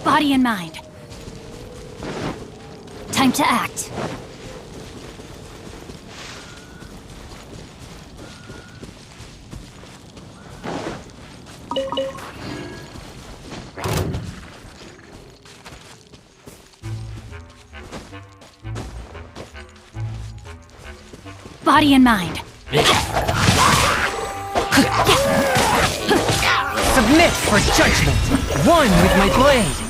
Body and mind. Time to act. Body and mind. Submit for judgment. One with my blade.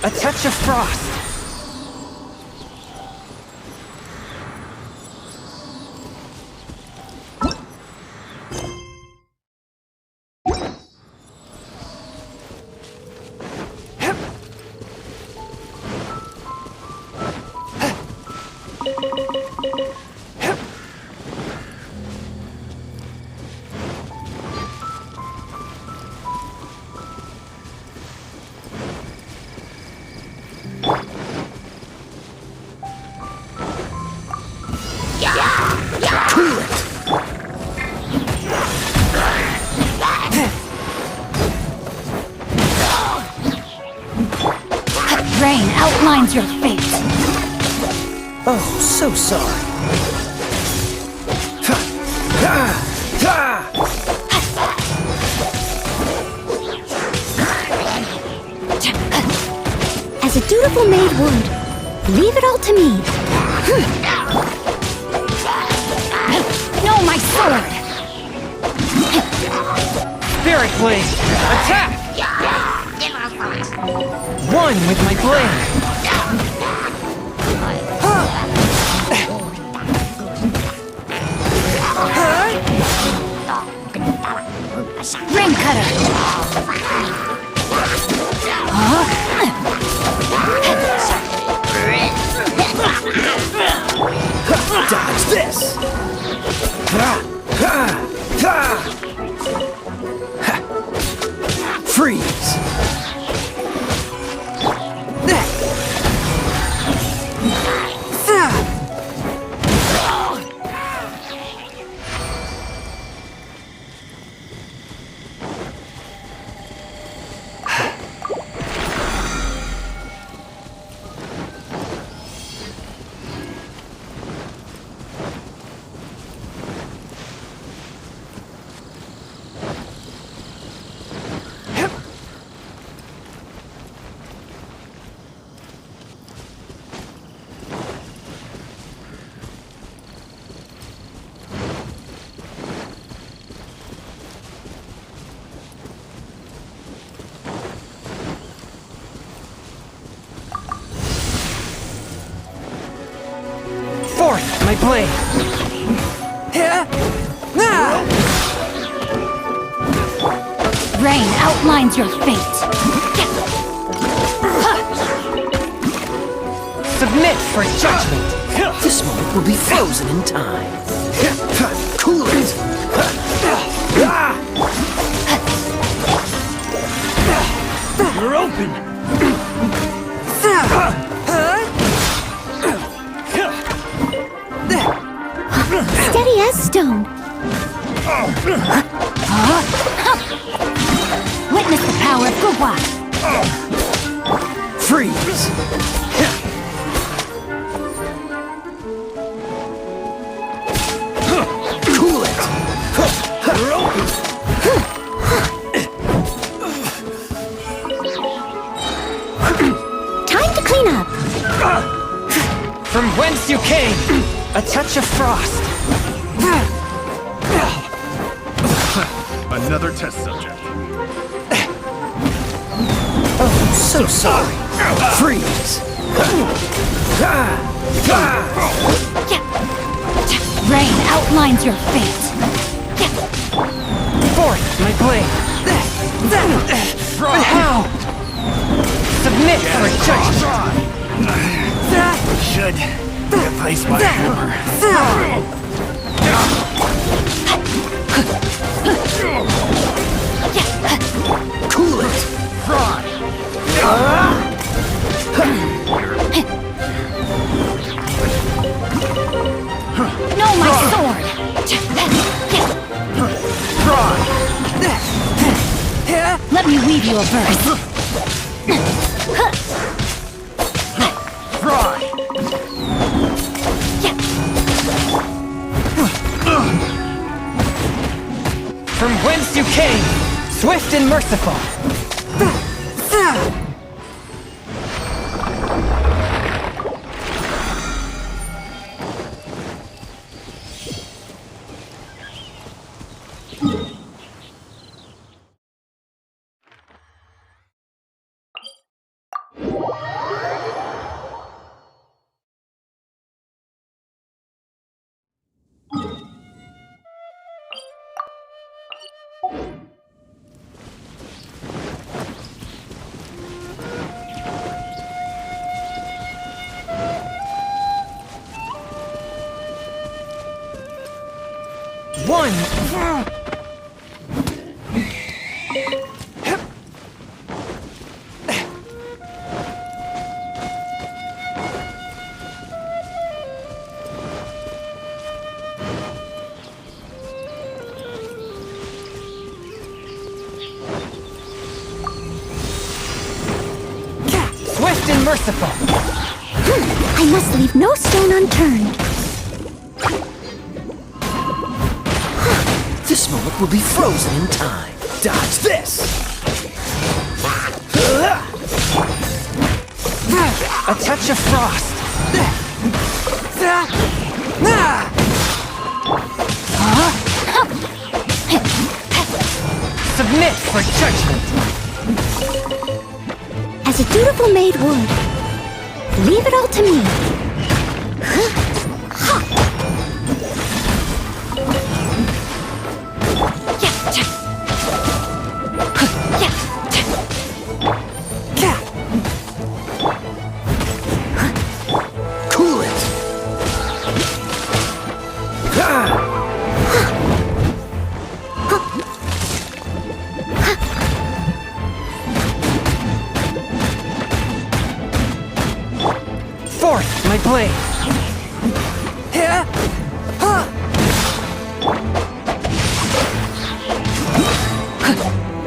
A touch of frost. Rain outlines your fate. Oh, so sorry. As a dutiful maid would, leave it all to me. No, my sword! Spirit Blade, attack! One with my blade. Rain cutter! Dodge this! Freeze! Forth my blade! Rain outlines your fate. Submit for judgment! This moment will be frozen in time. Cool it! You're open! Steady as stone. Witness the power of Gwa. Freeze! Cool it! You're open! Time to clean up. From whence you came, a touch of frost. Another test subject. Oh, so sorry. Freeze! Rain outlines your fate. Forth my blade! But how? Submit for judgment! Should device my hammer. Cool it! No, my sword. Let me weave you a verse. From whence you came, swift and merciful. One! Swift and merciful! I must leave no stone unturned. This moment will be frozen in time. Dodge this! A touch of frost! Submit for judgment! As a dutiful maid would. Leave it all to me. Cool it! Forth my blade!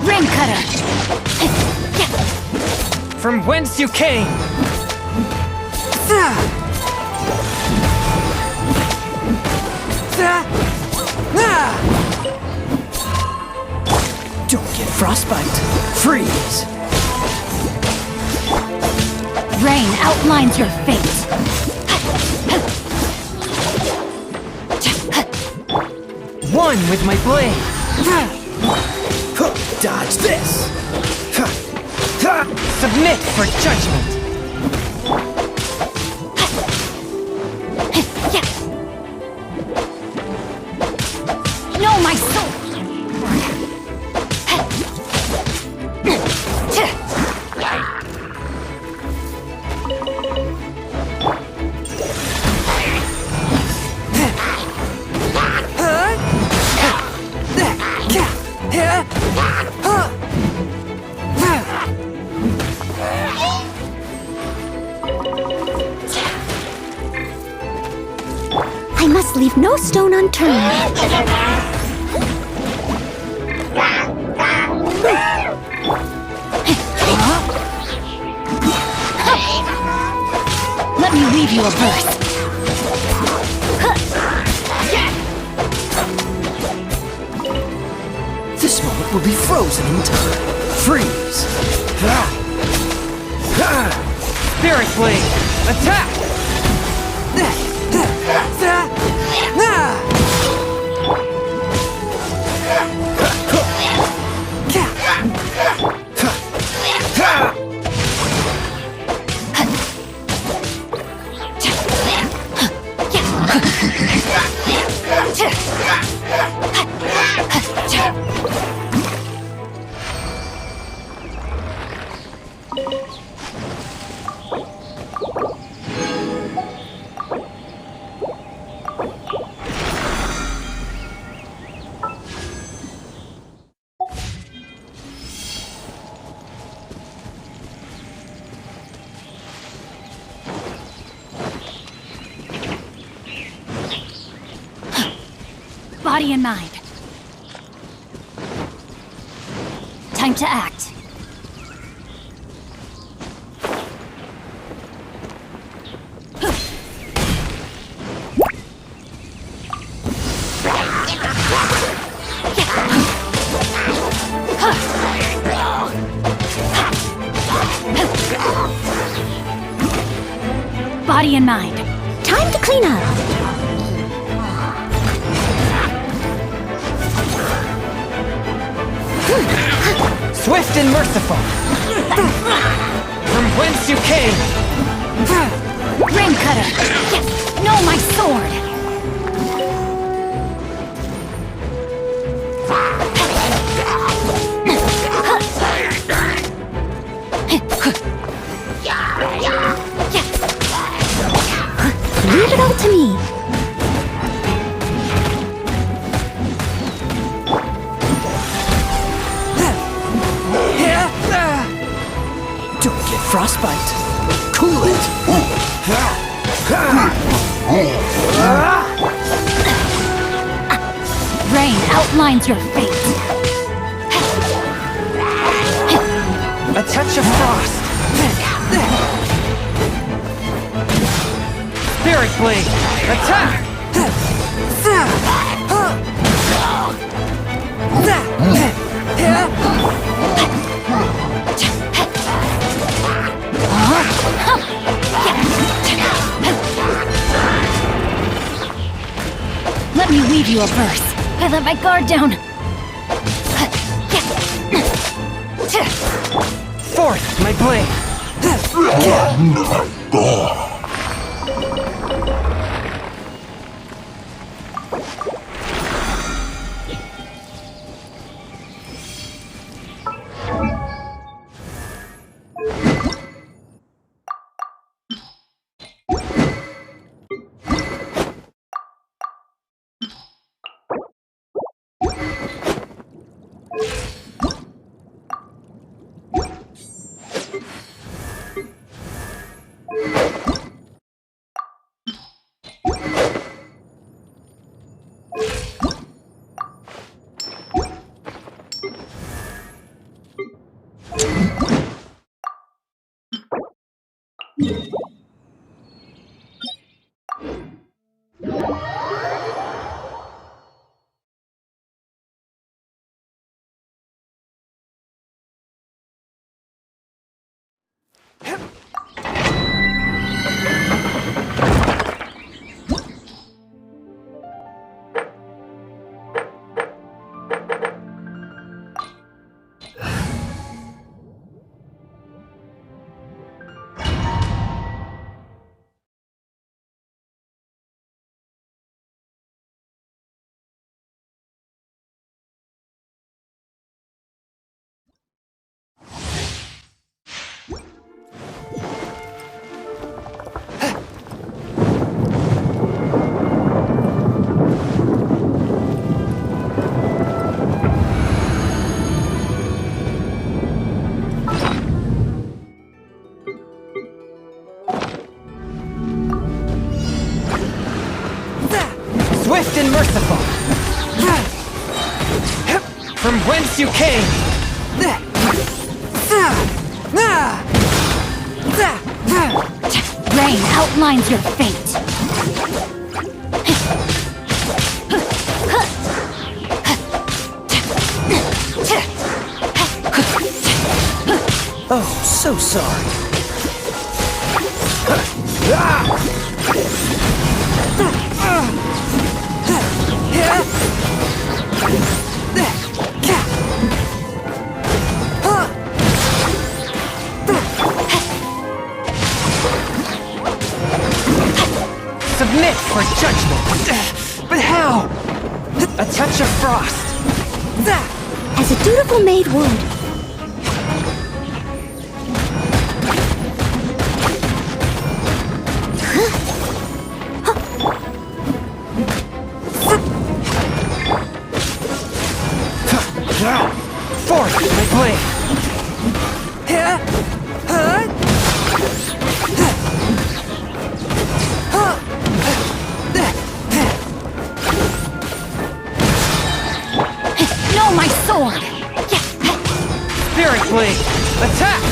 Rain cutter. From whence you came! Don't get frostbite. Freeze! Rain outlines your fate. One with my blade! Dodge this! Submit for judgment! must leave no stone unturned. Let me weave you a verse. This moment will be frozen in time. Freeze! Spirit Blade! Attack! Body and mind. Time to act. Body and mind. Time to clean up. Swift and merciful! From whence you came! Ring cutter. Yes. No, my sword. Leave it all to me. Don't get frostbite. Cool it. Rain outlines your fate. A touch of frost! Spirit Blade! Attack! Let me weave you a verse. I let my guard down. Forth, my blade! and merciful. From whence you came. Rain outlines your fate. Oh, so sorry. Submit for judgment. But how? A touch of frost. As a dutiful maid would. Forth my blade. No, my sword! Spirit blade. Attack.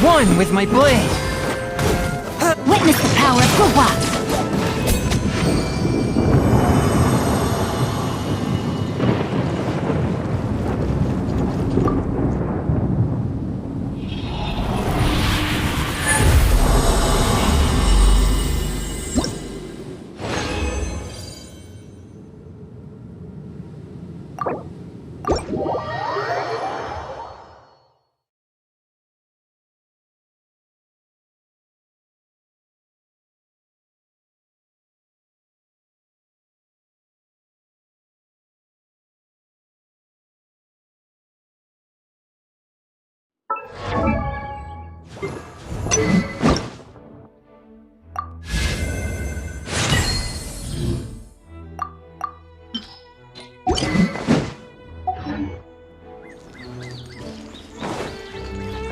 One with my blade. Witness the power of Guwa!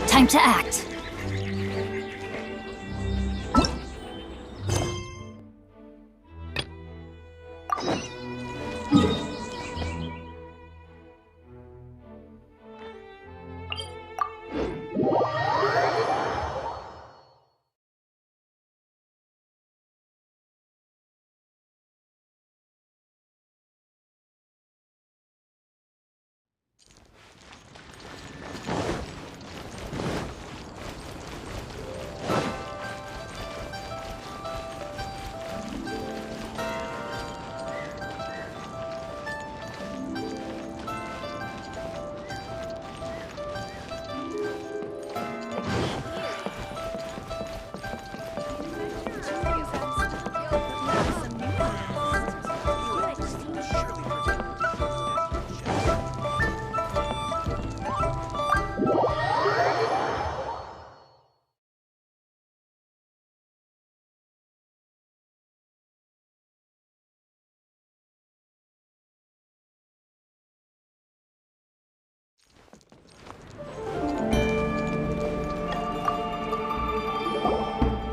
Time to act.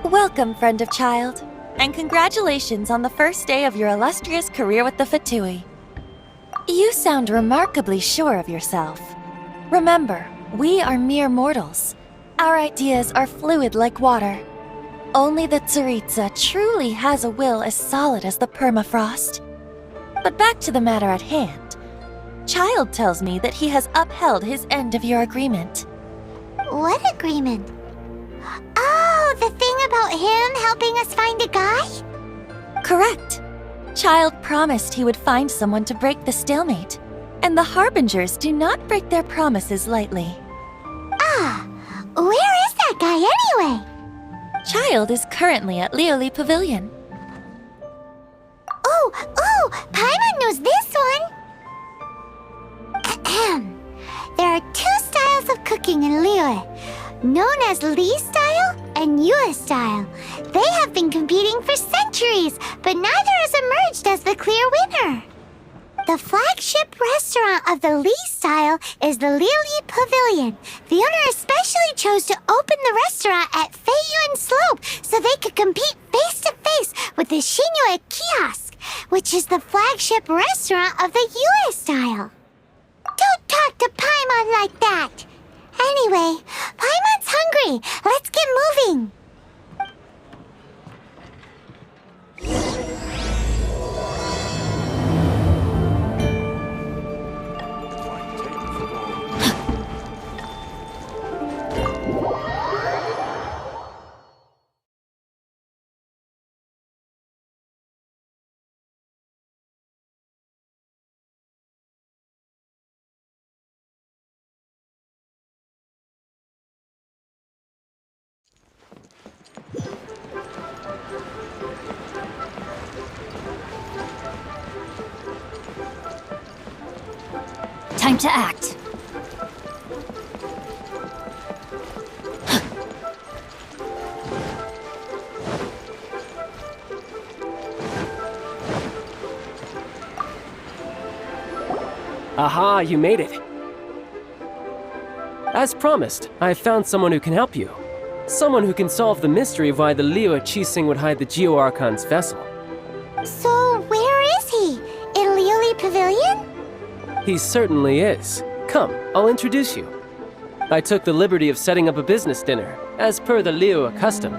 Welcome, friend of child, and congratulations on the first day of your illustrious career with the Fatui. You sound remarkably sure of yourself. Remember, we are mere mortals. Our ideas are fluid like water. Only the Tsaritsa truly has a will as solid as the permafrost. But back to the matter at hand. Child tells me that he has upheld his end of your agreement. What agreement? Oh, the thing about him helping us find a guy? Correct. Child promised he would find someone to break the stalemate, and the Harbingers do not break their promises lightly. Ah, where is that guy anyway? Child is currently at Lioli Pavilion. Oh, Paimon knows this one! Ahem. There are two styles of cooking in Liyue, known as Li style and Yue style. They have been competing for centuries, but neither has emerged as the clear winner. The flagship restaurant of the Li style is the Lioli Pavilion. The owner especially chose to open the restaurant at Feiyuan Slope so they could compete face to face with the Shinyue kiosk, which is the flagship restaurant of the US style. Don't talk to Paimon like that! Anyway, Paimon's hungry. Let's get moving. Time to act. Aha, you made it. As promised, I found someone who can help you. Someone who can solve the mystery of why the Liu Qixing would hide the Geo Archon's vessel. So, where is he? In Liuli Pavilion? He certainly is. Come, I'll introduce you. I took the liberty of setting up a business dinner, as per the Liu custom.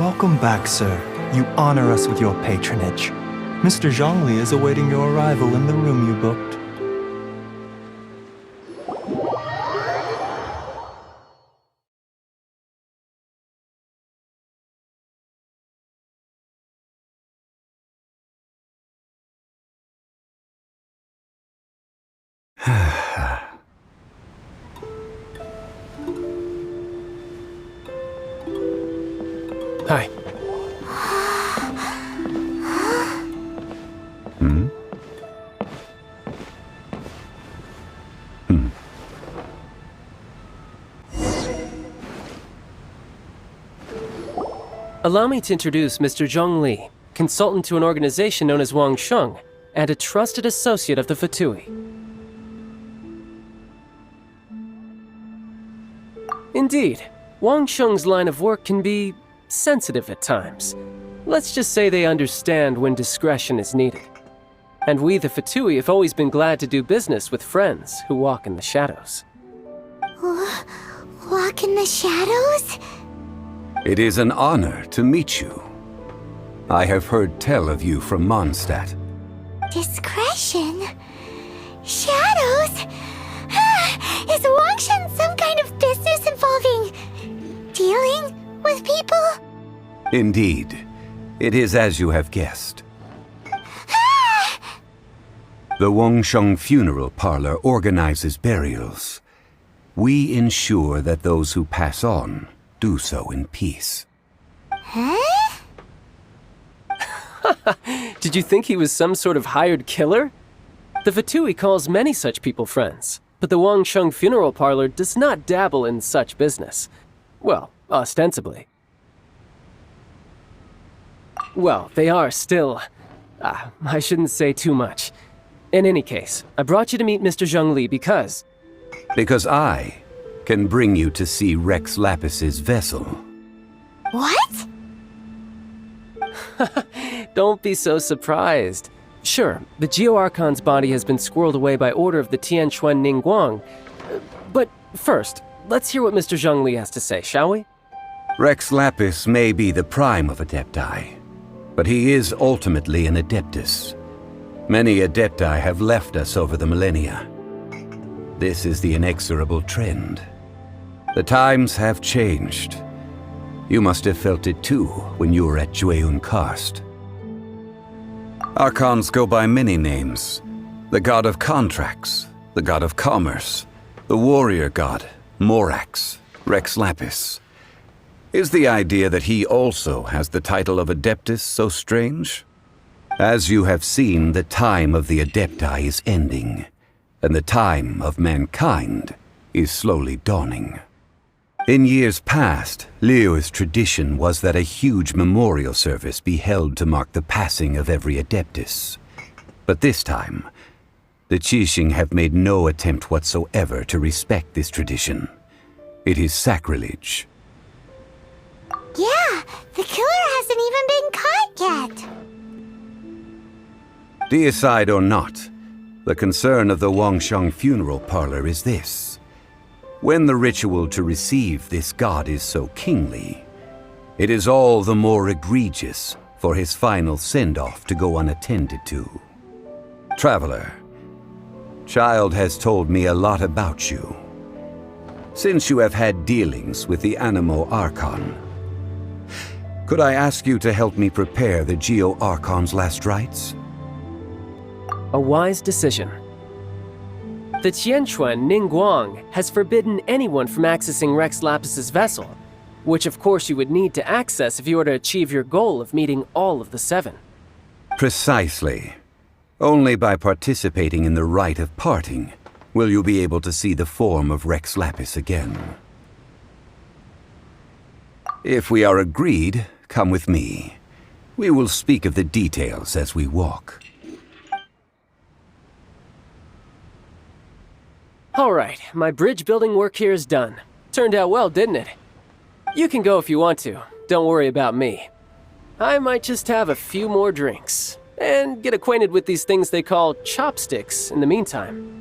Welcome back, sir. You honor us with your patronage. Mr. Zhongli is awaiting your arrival in the room you booked. Hi. Allow me to introduce Mr. Zhongli, consultant to an organization known as Wang Sheng, and a trusted associate of the Fatui. Indeed, Wang Sheng's line of work can be sensitive at times. Let's just say they understand when discretion is needed. And we, the Fatui, have always been glad to do business with friends who walk in the shadows. Walk in the shadows? It is an honor to meet you. I have heard tell of you from Mondstadt. Discretion? Shadows? Is Wangshan some kind of business involving dealing with people? Indeed, it is as you have guessed. The Wangsheng Funeral Parlor organizes burials. We ensure that those who pass on do so in peace. Huh? Did you think he was some sort of hired killer? The Fatui calls many such people friends, but the Wangsheng Funeral Parlor does not dabble in such business. Well, ostensibly. Well, they are still... I shouldn't say too much. In any case, I brought you to meet Mr. Zhongli because... Because I can bring you to see Rex Lapis's vessel. What? Don't be so surprised. Sure, the Geo Archon's body has been squirreled away by order of the Tianquan Ningguang. But first, let's hear what Mr. Zhongli has to say, shall we? Rex Lapis may be the prime of Adepti, but he is ultimately an Adeptus. Many Adepti have left us over the millennia. This is the inexorable trend. The times have changed. You must have felt it too when you were at Jueyun Karst. Archons go by many names. The god of contracts, the god of commerce, the warrior god, Morax, Rex Lapis. Is the idea that he also has the title of Adeptus so strange? As you have seen, the time of the Adepti is ending, and the time of mankind is slowly dawning. In years past, Liu's tradition was that a huge memorial service be held to mark the passing of every Adeptus. But this time, the Qixing have made no attempt whatsoever to respect this tradition. It is sacrilege. Yeah, the killer hasn't even been caught yet. Deicide or not, the concern of the Wangsheng funeral parlor is this. When the ritual to receive this god is so kingly, it is all the more egregious for his final send-off to go unattended to. Traveler, Child has told me a lot about you. Since you have had dealings with the Animo Archon, could I ask you to help me prepare the Geo Archon's last rites? A wise decision. The Tianquan Ningguang has forbidden anyone from accessing Rex Lapis's vessel, which of course you would need to access if you were to achieve your goal of meeting all of the 7. Precisely. Only by participating in the rite of parting will you be able to see the form of Rex Lapis again. If we are agreed, come with me. We will speak of the details as we walk. All right, my bridge building work here is done. Turned out well, didn't it? You can go if you want to. Don't worry about me. I might just have a few more drinks and get acquainted with these things they call chopsticks in the meantime.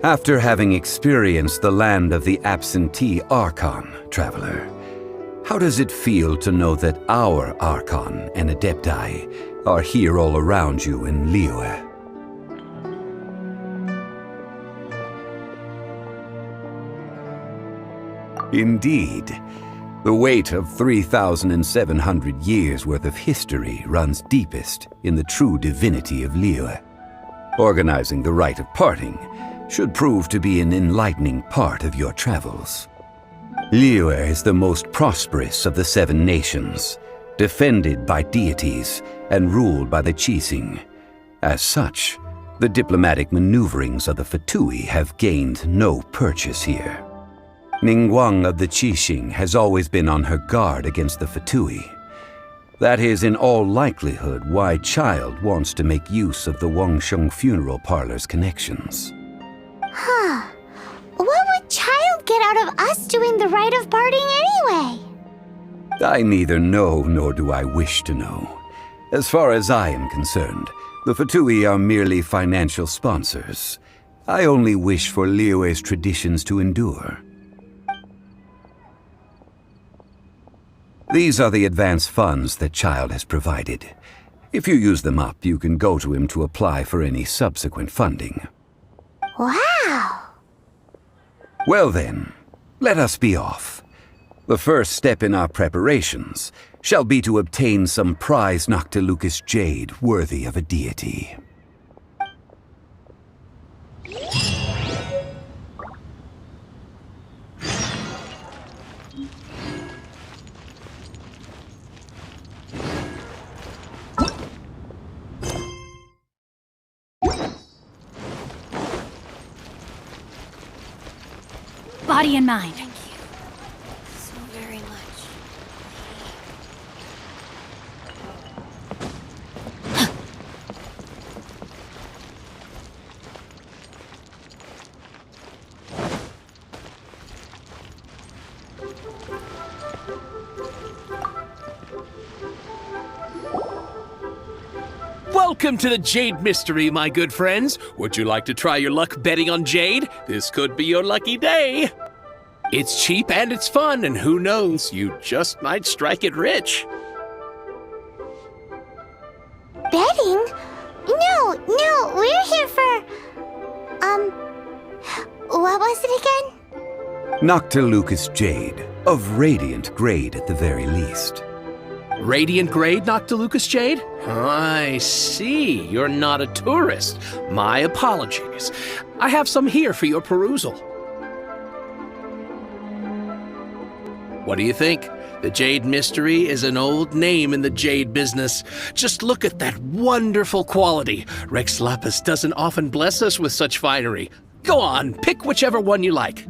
After having experienced the land of the absentee Archon, Traveler, how does it feel to know that our Archon and Adepti are here all around you in Liyue? Indeed, the weight of 3,700 years' worth of history runs deepest in the true divinity of Liyue. Organizing the rite of parting should prove to be an enlightening part of your travels. Liyue is the most prosperous of the 7 nations, defended by deities and ruled by the Qixing. As such, the diplomatic maneuverings of the Fatui have gained no purchase here. Ningguang of the Qixing has always been on her guard against the Fatui. That is in all likelihood why Child wants to make use of the Wangsheng funeral parlor's connections. Huh. What would Child get out of us doing the rite of parting anyway? I neither know nor do I wish to know. As far as I am concerned, the Fatui are merely financial sponsors. I only wish for Liyue's traditions to endure. These are the advance funds that Child has provided. If you use them up, you can go to him to apply for any subsequent funding. Wow! Well then, let us be off. The first step in our preparations shall be to obtain some prized Noctilucous jade worthy of a deity. Body and mind. Thank you so very much. Welcome to the Jade Mystery, my good friends. Would you like to try your luck betting on Jade? This could be your lucky day. It's cheap and it's fun, and who knows, you just might strike it rich. Betting? No, we're here for... What was it again? Noctilucous jade, of radiant grade at the very least. Radiant grade Noctilucous jade? I see. You're not a tourist. My apologies. I have some here for your perusal. What do you think? The Jade Mystery is an old name in the jade business. Just look at that wonderful quality. Rex Lapis doesn't often bless us with such finery. Go on, pick whichever one you like.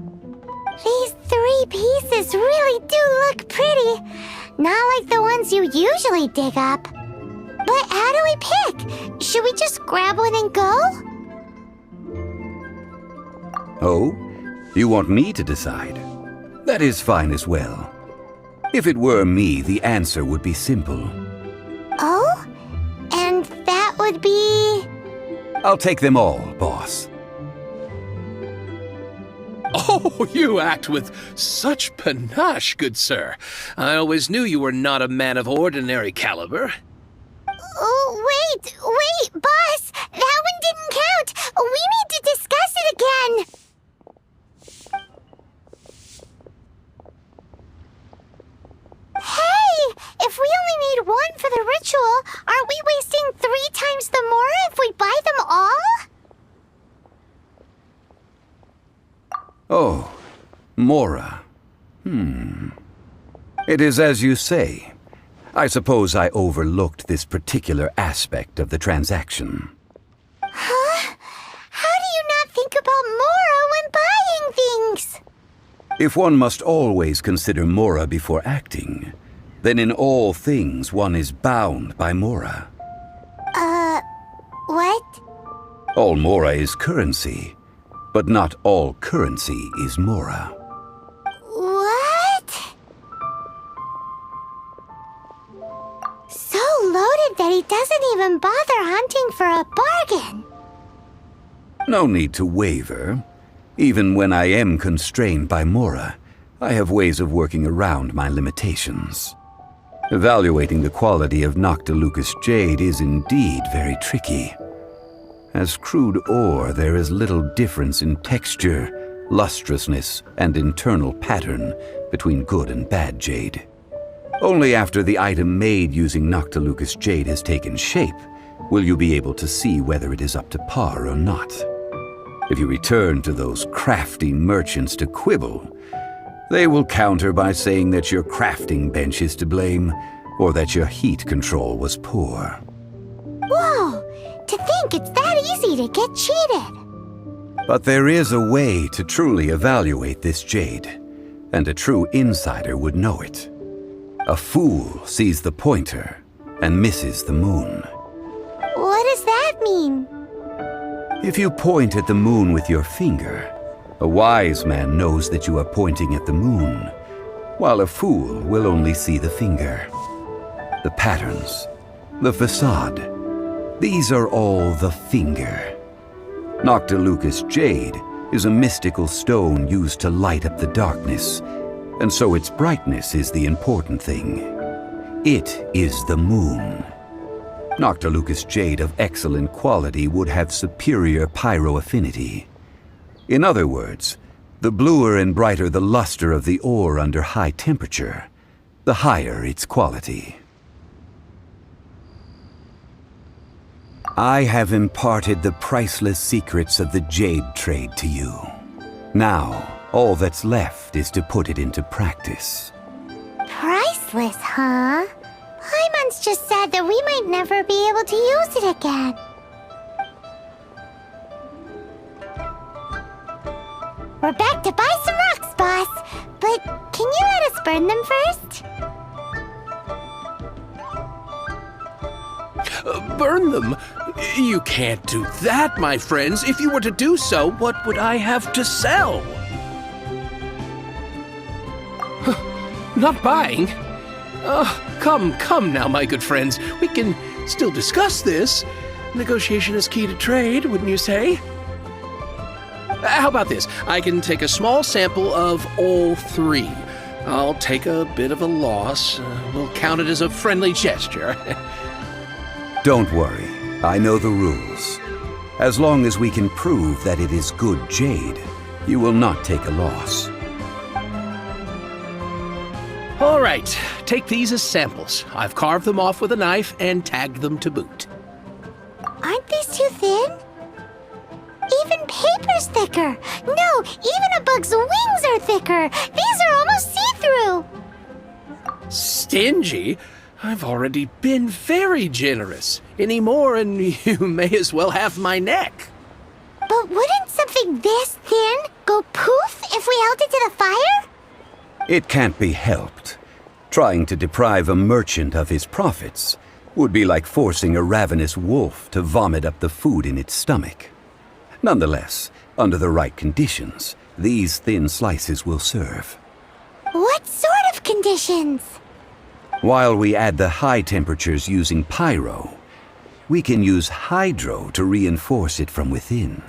These 3 pieces really do look pretty. Not like the ones you usually dig up. But how do we pick? Should we just grab one and go? Oh? You want me to decide? That is fine as well. If it were me, the answer would be simple. Oh? And that would be... I'll take them all, boss. Oh, you act with such panache, good sir. I always knew you were not a man of ordinary caliber. Oh, wait, boss! That one didn't count! We need to discuss it again! Hey! If we only need one for the ritual, aren't we wasting 3 times the Mora if we buy them all? Oh, Mora. It is as you say. I suppose I overlooked this particular aspect of the transaction. Huh? How do you not think about Mora when buying things? If one must always consider Mora before acting, then in all things one is bound by Mora. What? All Mora is currency, but not all currency is Mora. What? So loaded that he doesn't even bother hunting for a bargain. No need to waver. Even when I am constrained by Mora, I have ways of working around my limitations. Evaluating the quality of Noctilucous jade is indeed very tricky. As crude ore, there is little difference in texture, lustrousness, and internal pattern between good and bad jade. Only after the item made using Noctilucous jade has taken shape will you be able to see whether it is up to par or not. If you return to those crafty merchants to quibble, they will counter by saying that your crafting bench is to blame, or that your heat control was poor. Whoa! To think it's that easy to get cheated! But there is a way to truly evaluate this jade, and a true insider would know it. A fool sees the pointer and misses the moon. What does that mean? If you point at the moon with your finger, a wise man knows that you are pointing at the moon, while a fool will only see the finger. The patterns, the facade, these are all the finger. Noctilucous jade is a mystical stone used to light up the darkness, and so its brightness is the important thing. It is the moon. Noctilucous jade of excellent quality would have superior pyroaffinity. In other words, the bluer and brighter the luster of the ore under high temperature, the higher its quality. I have imparted the priceless secrets of the jade trade to you. Now, all that's left is to put it into practice. Priceless, huh? Hyman's just said that we might never be able to use it again. We're back to buy some rocks, boss. But can you let us burn them first? Burn them? You can't do that, my friends. If you were to do so, what would I have to sell? Not buying? Come now, my good friends. We can still discuss this. Negotiation is key to trade, wouldn't you say? How about this? I can take a small sample of all 3. I'll take a bit of a loss. We'll count it as a friendly gesture. Don't worry, I know the rules. As long as we can prove that it is good jade, you will not take a loss. right, take these as samples. I've carved them off with a knife and tagged them to boot. Aren't these too thin? Even paper's thicker. No, even a bug's wings are thicker. These are almost see-through. Stingy? I've already been very generous. Any more and you may as well have my neck. But wouldn't something this thin go poof if we held it to the fire? It can't be helped. Trying to deprive a merchant of his profits would be like forcing a ravenous wolf to vomit up the food in its stomach. Nonetheless, under the right conditions, these thin slices will serve. What sort of conditions? While we add the high temperatures using pyro, we can use hydro to reinforce it from within.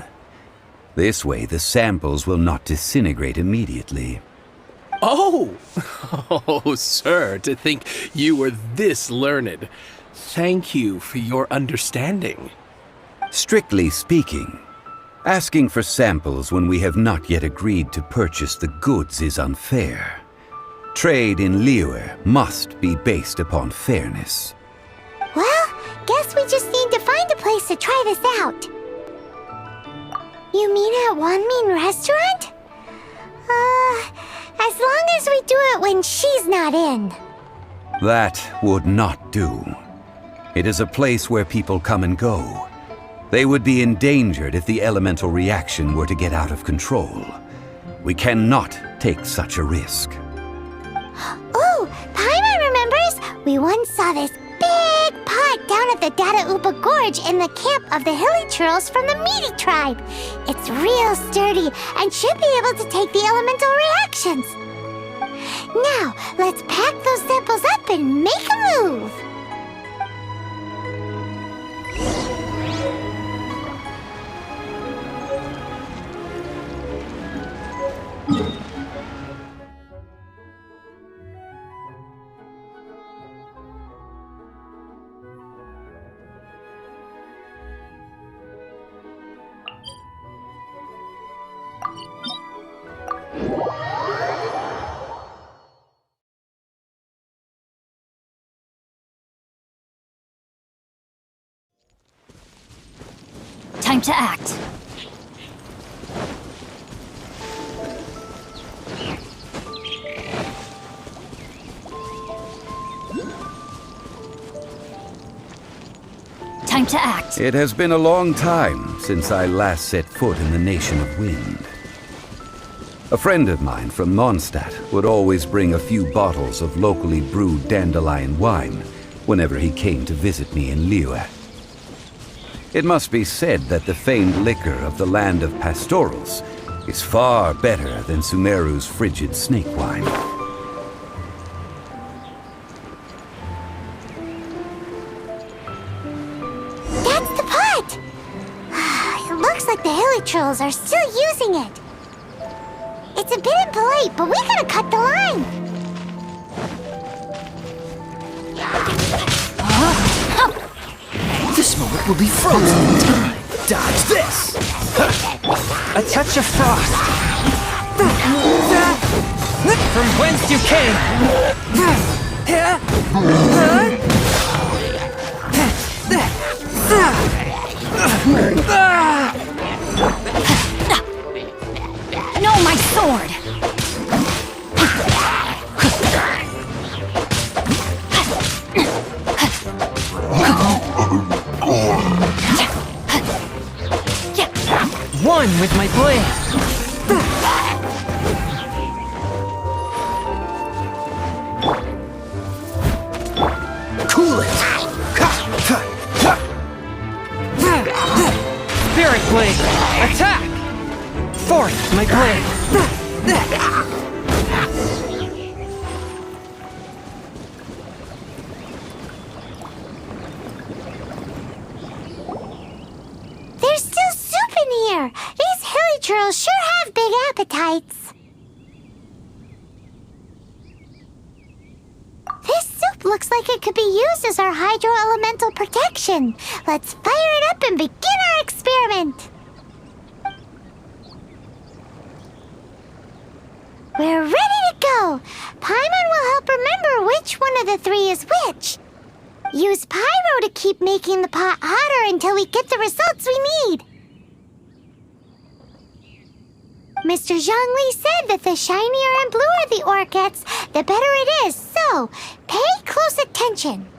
This way, the samples will not disintegrate immediately. Oh! Oh, sir, to think you were this learned. Thank you for your understanding. Strictly speaking, asking for samples when we have not yet agreed to purchase the goods is unfair. Trade in Liyue must be based upon fairness. Well, guess we just need to find a place to try this out. You mean at Wanmin Restaurant? As long as we do it when she's not in. That would not do. It is a place where people come and go. They would be endangered if the elemental reaction were to get out of control. We cannot take such a risk. Oh, Paimon remembers! We once saw this big pot down at the Dada Upa Gorge in the camp of the Hilly Churls from the Meaty tribe. It's real sturdy and should be able to take the elemental reactions. Now, let's pack those samples up and make a move! Time to act. Time to act. It has been a long time since I last set foot in the Nation of Wind. A friend of mine from Mondstadt would always bring a few bottles of locally brewed dandelion wine whenever he came to visit me in Liyue. It must be said that the famed liquor of the land of pastorals is far better than Sumeru's frigid snake wine. That's the pot! It looks like the Hilly Trolls are still using it. It's a bit impolite, but we gotta cut the line. This moment will be frozen in time. Dodge this! A touch of frost. From whence you came. No, my sword! One with my blade. Cool it! Spirit blade. Attack. Fourth, my blade. There's still soup in here. These Hilly Trolls sure have big appetites. This soup looks like it could be used as our hydro-elemental protection. Let's fire it up and begin our experiment. We're ready to go. Paimon will help remember which one of the three is which. Use pyro to keep making the pot hotter until we get the results we need. Mr. Zhongli said that the shinier and bluer the ore gets, the better it is, so pay close attention.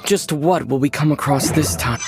Just what will we come across this time?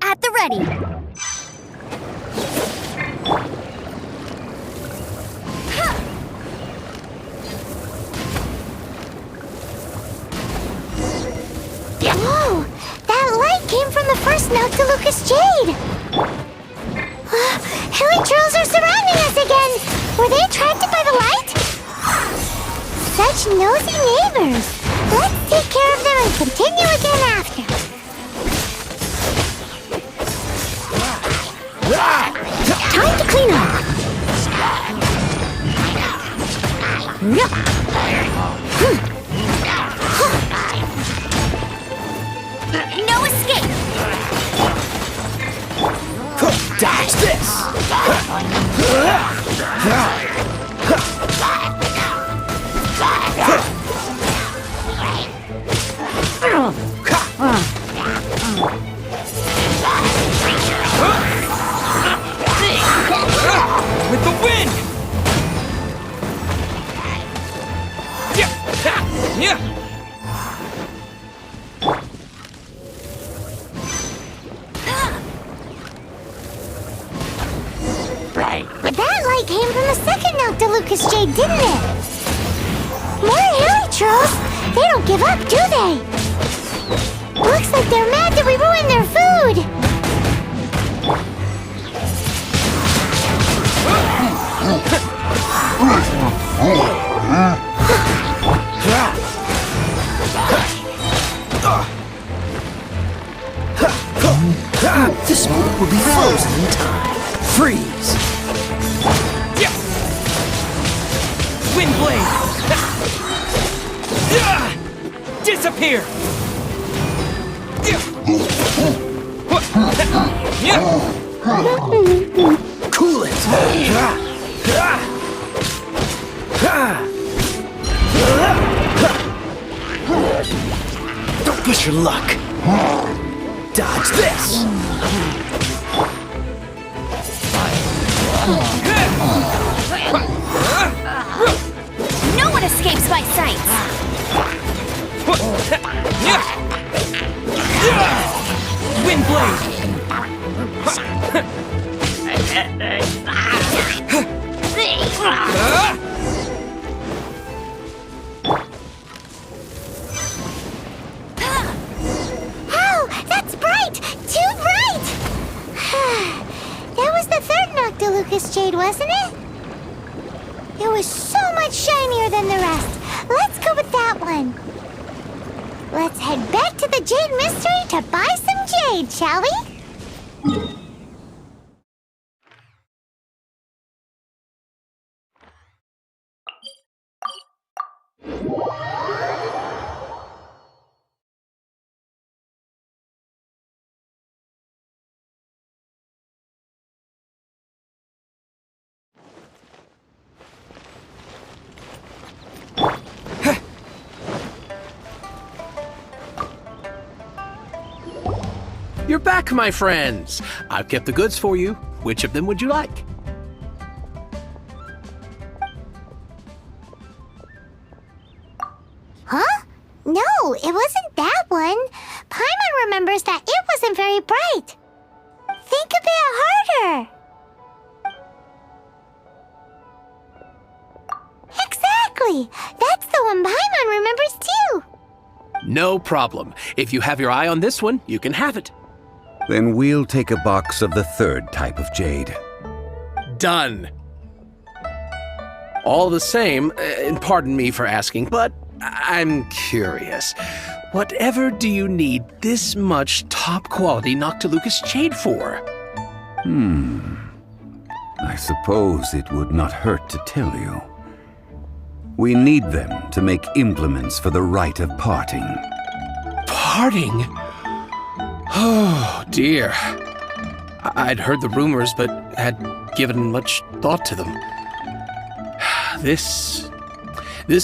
At the ready. Whoa! That light came from the first Noctilucous Jade! Hilichurls are surrounding us again! Were they attracted by the light? Such nosy neighbors! Let's take care of them and continue again after. Time to clean up. No escape. Dodge this! With the wind! Yeah! That light came from the second Noctilucous Jade, didn't it? More Hilichurls! They don't give up, do they? Looks like they're mad that we ruined their food! This moment will be frozen in time. Freeze! Wind blade! Disappear! Cool it! Don't push your luck! Dodge this! No one escapes my sight! Wind blade! Oh, that's bright! Too bright! That was the third Noctilucous Jade, wasn't it? It was so much shinier than the rest. Let's go with that one. Let's head back to the Jade Mystery to buy some jade, shall we? You're back, my friends. I've kept the goods for you. Which of them would you like? remembers that it wasn't very bright. Think a bit harder. Exactly! That's the one Paimon remembers too! No problem. If you have your eye on this one, you can have it. Then we'll take a box of the third type of jade. Done. All the same, and pardon me for asking, but I'm curious. Whatever do you need this much top-quality Noctilucous jade for? I suppose it would not hurt to tell you. We need them to make implements for the rite of parting. Parting? Oh, dear. I'd heard the rumors, but had given much thought to them. This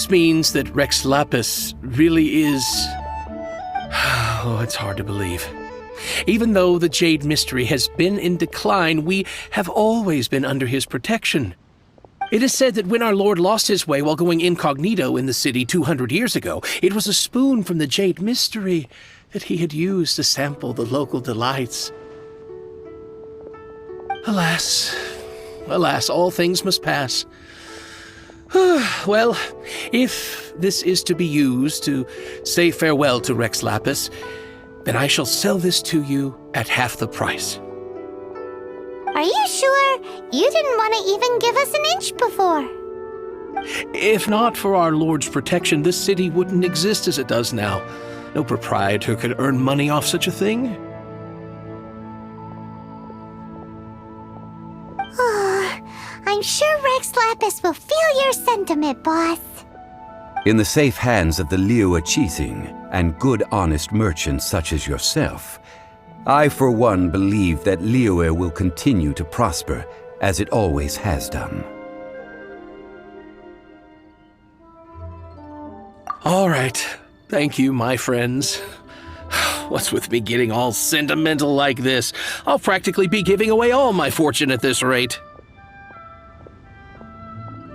means that Rex Lapis really is... Oh, it's hard to believe. Even though the Jade Mystery has been in decline, we have always been under his protection. It is said that when our Lord lost his way while going incognito in the city 200 years ago, it was a spoon from the Jade Mystery that he had used to sample the local delights. Alas, alas, all things must pass. Well, if this is to be used to say farewell to Rex Lapis, then I shall sell this to you at half the price. Are you sure? You didn't want to even give us an inch before. If not for our Lord's protection, this city wouldn't exist as it does now. No proprietor could earn money off such a thing. I'm sure Rex Lapis will feel your sentiment, boss. In the safe hands of the Liyue Qixing and good honest merchants such as yourself, I for one believe that Liyue will continue to prosper as it always has done. All right. Thank you, my friends. What's with me getting all sentimental like this? I'll practically be giving away all my fortune at this rate.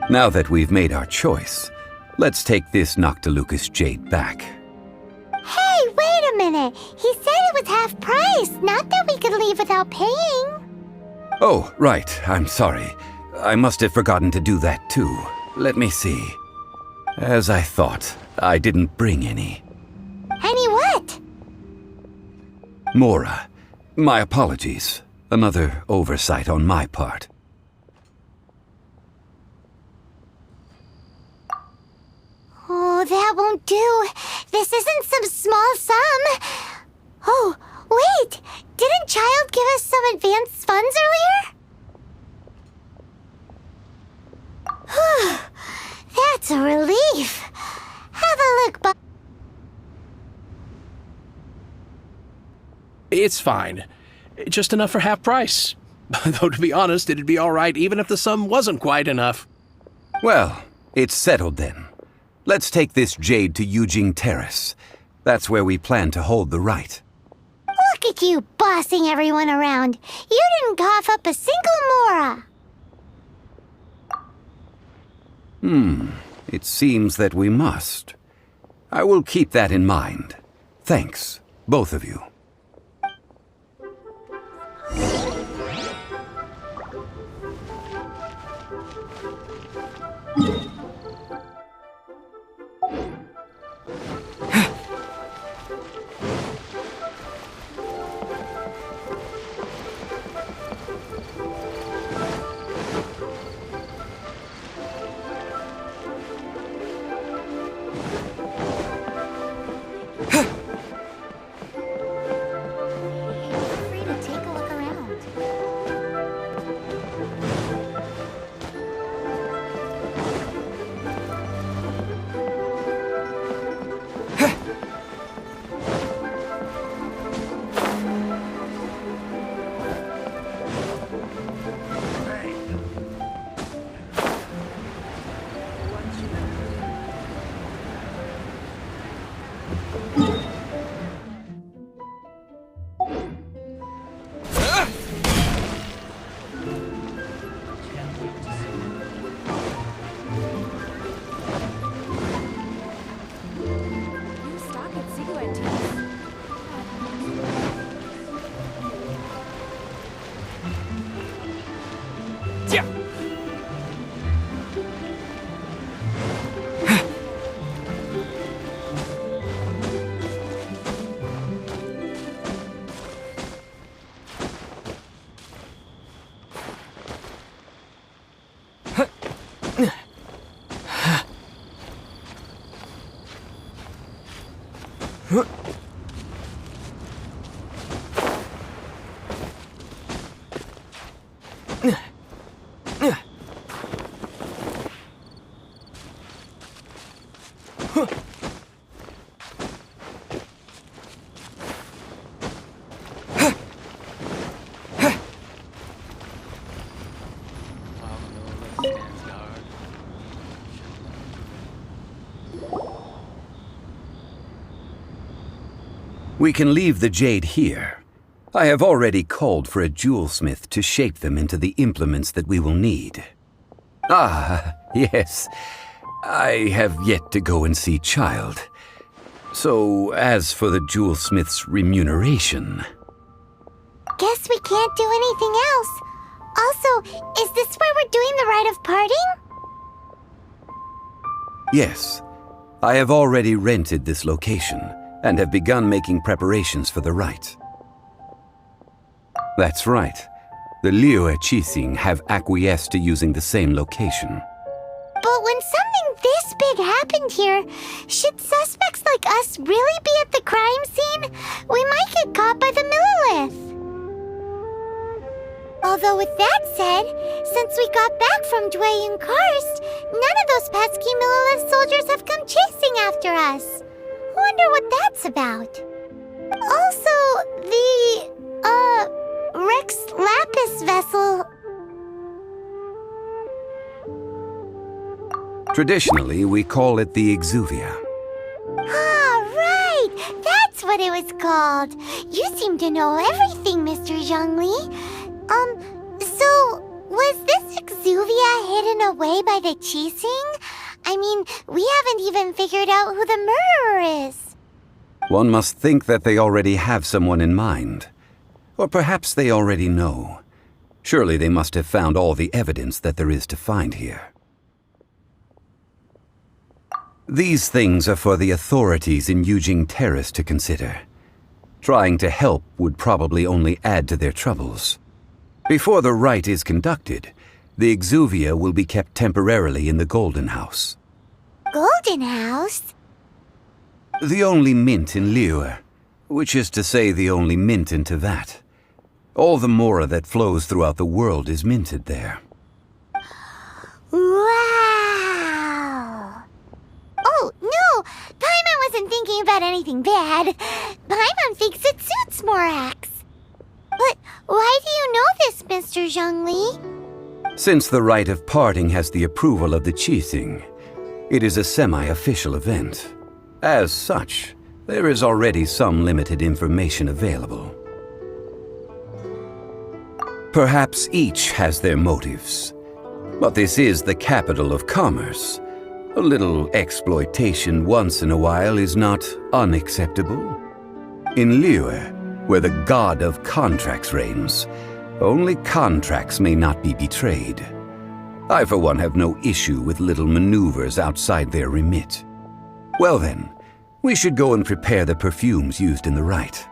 Now that we've made our choice, let's take this Noctilucous jade back. Hey, wait a minute. He said it was half price, not that we could leave without paying. Oh, right. I'm sorry. I must have forgotten to do that too. Let me see. As I thought, I didn't bring any. Any what? Mora, my apologies. Another oversight on my part. Oh, that won't do. This isn't some small sum. Oh, wait! Didn't Child give us some advanced funds earlier? That's a relief. Have a look, Bob. It's fine. Just enough for half price. Though, to be honest, it'd be all right even if the sum wasn't quite enough. Well, it's settled then. Let's take this jade to Yujing Terrace. That's where we plan to hold the rite. Look at you bossing everyone around. You didn't cough up a single mora. It seems that we must. I will keep that in mind. Thanks, both of you. We can leave the jade here. I have already called for a jewelsmith to shape them into the implements that we will need. Ah, yes. I have yet to go and see Child. So, as for the jewelsmith's remuneration... Guess we can't do anything else. Also, is this where we're doing the rite of parting? Yes. I have already rented this location and have begun making preparations for the rite. That's right. The Liyue Qixing have acquiesced to using the same location. But when something this big happened here, should suspects like us really be at the crime scene? We might get caught by the Millilith. Although with that said, since we got back from Dwayne Karst, none of those pesky Millilith soldiers have come chasing after us. Wonder what that's about. Also, the, Rex Lapis vessel... Traditionally, we call it the Exuvia. Ah, right! That's what it was called. You seem to know everything, Mr. Zhongli. So, was this Exuvia hidden away by the Qixing? I mean, we haven't even figured out who the murderer is. One must think that they already have someone in mind. Or perhaps they already know. Surely they must have found all the evidence that there is to find here. These things are for the authorities in Yujing Terrace to consider. Trying to help would probably only add to their troubles. Before the rite is conducted, the Exuvia will be kept temporarily in the Golden House. Golden House? The only mint in Liyue, which is to say the only mint in Teyvat. All the mora that flows throughout the world is minted there. Wow! Oh, no! Paimon wasn't thinking about anything bad. Paimon thinks it suits Morax. But why do you know this, Mr. Zhongli? Since the rite of parting has the approval of the Qixing, it is a semi-official event. As such, there is already some limited information available. Perhaps each has their motives, but this is the capital of commerce. A little exploitation once in a while is not unacceptable. In Liyue, where the god of contracts reigns, only contracts may not be betrayed. I, for one, have no issue with little maneuvers outside their remit. Well then, we should go and prepare the perfumes used in the rite.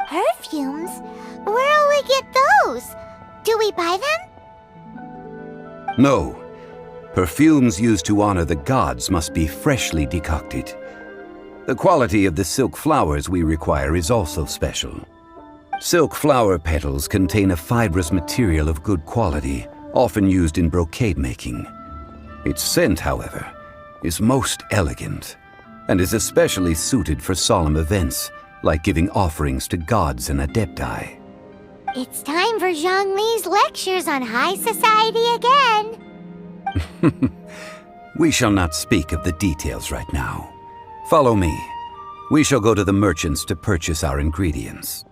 Perfumes? Where'll we get those? Do we buy them? No. Perfumes used to honor the gods must be freshly decocted. The quality of the silk flowers we require is also special. Silk flower petals contain a fibrous material of good quality, often used in brocade making. Its scent, however, is most elegant, and is especially suited for solemn events, like giving offerings to gods and adepti. It's time for Zhongli's lectures on high society again. We shall not speak of the details right now. Follow me. We shall go to the merchants to purchase our ingredients.